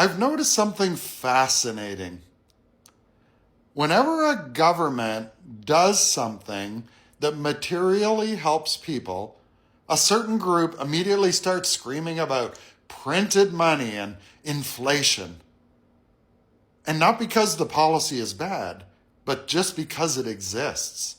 I've noticed something fascinating. Whenever a government does something that materially helps people, a certain group immediately starts screaming about printed money and inflation. And not because the policy is bad, but just because it exists.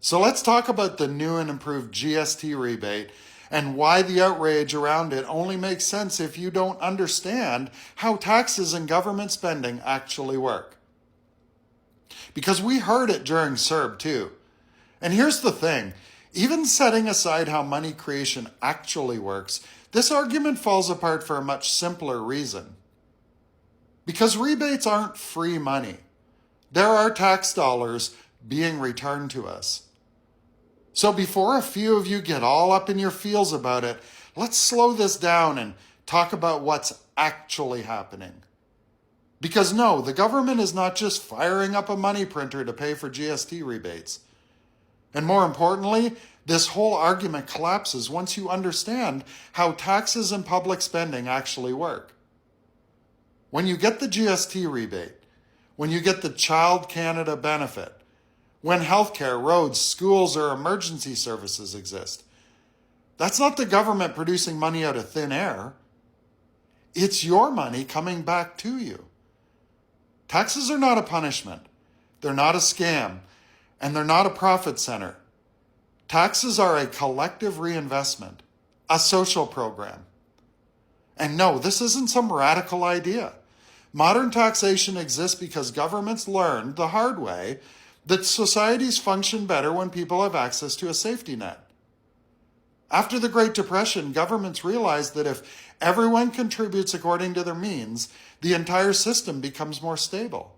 So let's talk about the new and improved GST rebate and why the outrage around it only makes sense if you don't understand how taxes and government spending actually work. Because we heard it during CERB too. And here's the thing, even setting aside how money creation actually works, this argument falls apart for a much simpler reason. Because rebates aren't free money. There are tax dollars being returned to us. So before a few of you get all up in your feels about it, let's slow this down and talk about what's actually happening. Because no, the government is not just firing up a money printer to pay for GST rebates. And more importantly, this whole argument collapses once you understand how taxes and public spending actually work. When you get the GST rebate, when you get the Child Canada benefit, when healthcare, roads, schools, or emergency services exist, that's not the government producing money out of thin air. It's your money coming back to you. Taxes are not a punishment. They're not a scam, and they're not a profit center. Taxes are a collective reinvestment, a social program. And no, this isn't some radical idea. Modern taxation exists because governments learned the hard way that societies function better when people have access to a safety net. After the Great Depression, governments realized that if everyone contributes according to their means, the entire system becomes more stable.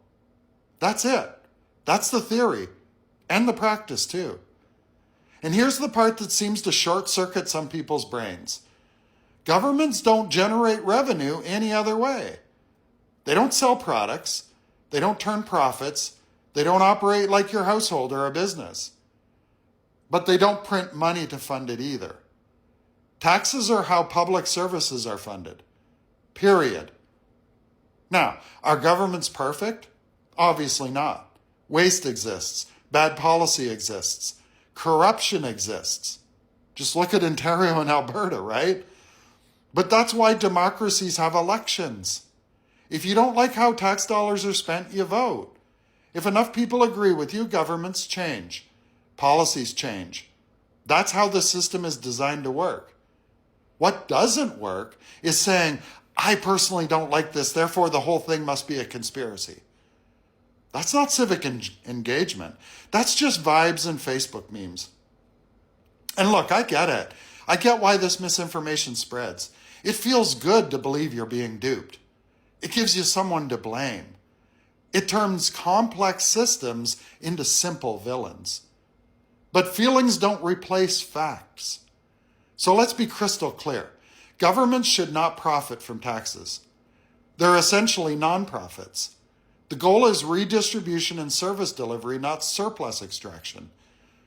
That's it. That's the theory, and the practice too. And here's the part that seems to short-circuit some people's brains. Governments don't generate revenue any other way. They don't sell products. They don't turn profits. They don't operate like your household or a business. But they don't print money to fund it either. Taxes are how public services are funded. Period. Now, are governments perfect? Obviously not. Waste exists. Bad policy exists. Corruption exists. Just look at Ontario and Alberta, right? But that's why democracies have elections. If you don't like how tax dollars are spent, you vote. If enough people agree with you, governments change. Policies change. That's how the system is designed to work. What doesn't work is saying, I personally don't like this, therefore the whole thing must be a conspiracy. That's not civic engagement. That's just vibes and Facebook memes. And look, I get it. I get why this misinformation spreads. It feels good to believe you're being duped. It gives you someone to blame. It turns complex systems into simple villains. But feelings don't replace facts. So let's be crystal clear. Governments should not profit from taxes. They're essentially nonprofits. The goal is redistribution and service delivery, not surplus extraction.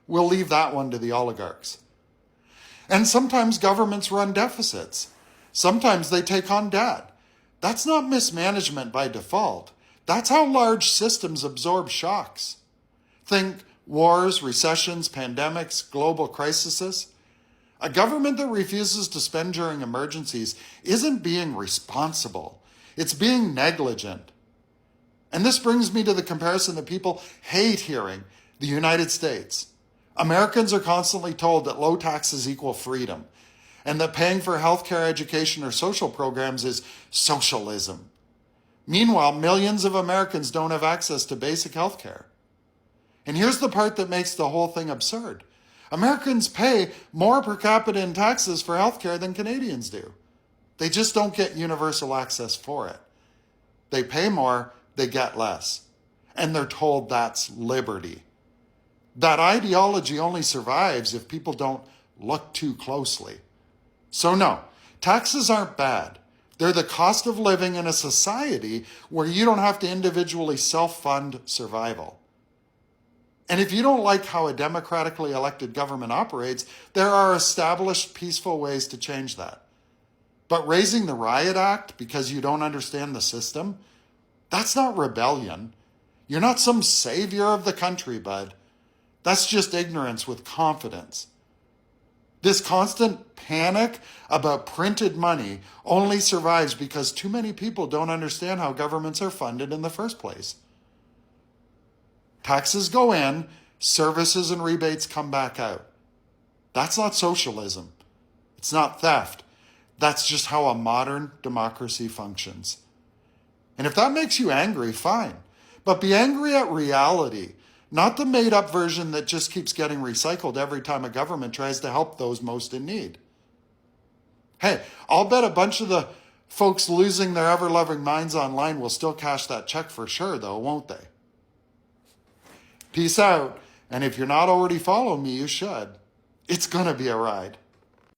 We'll leave that one to the oligarchs. And sometimes governments run deficits. Sometimes they take on debt. That's not mismanagement by default. That's how large systems absorb shocks. Think wars, recessions, pandemics, global crises. A government that refuses to spend during emergencies isn't being responsible. It's being negligent. And this brings me to the comparison that people hate hearing, the United States. Americans are constantly told that low taxes equal freedom, and that paying for healthcare, education, or social programs is socialism. Meanwhile, millions of Americans don't have access to basic healthcare. And here's the part that makes the whole thing absurd. Americans pay more per capita in taxes for healthcare than Canadians do. They just don't get universal access for it. They pay more, they get less. And they're told that's liberty. That ideology only survives if people don't look too closely. So no, taxes aren't bad. They're the cost of living in a society where you don't have to individually self-fund survival. And if you don't like how a democratically elected government operates, there are established peaceful ways to change that. But raising the riot act because you don't understand the system, that's not rebellion. You're not some savior of the country, bud. That's just ignorance with confidence. This constant panic about printed money only survives because too many people don't understand how governments are funded in the first place. Taxes go in, services and rebates come back out. That's not socialism. It's not theft. That's just how a modern democracy functions. And if that makes you angry, fine. But be angry at reality, not the made-up version that just keeps getting recycled every time a government tries to help those most in need. Hey, I'll bet a bunch of the folks losing their ever-loving minds online will still cash that check for sure, though, won't they? Peace out. And if you're not already following me, you should. It's going to be a ride.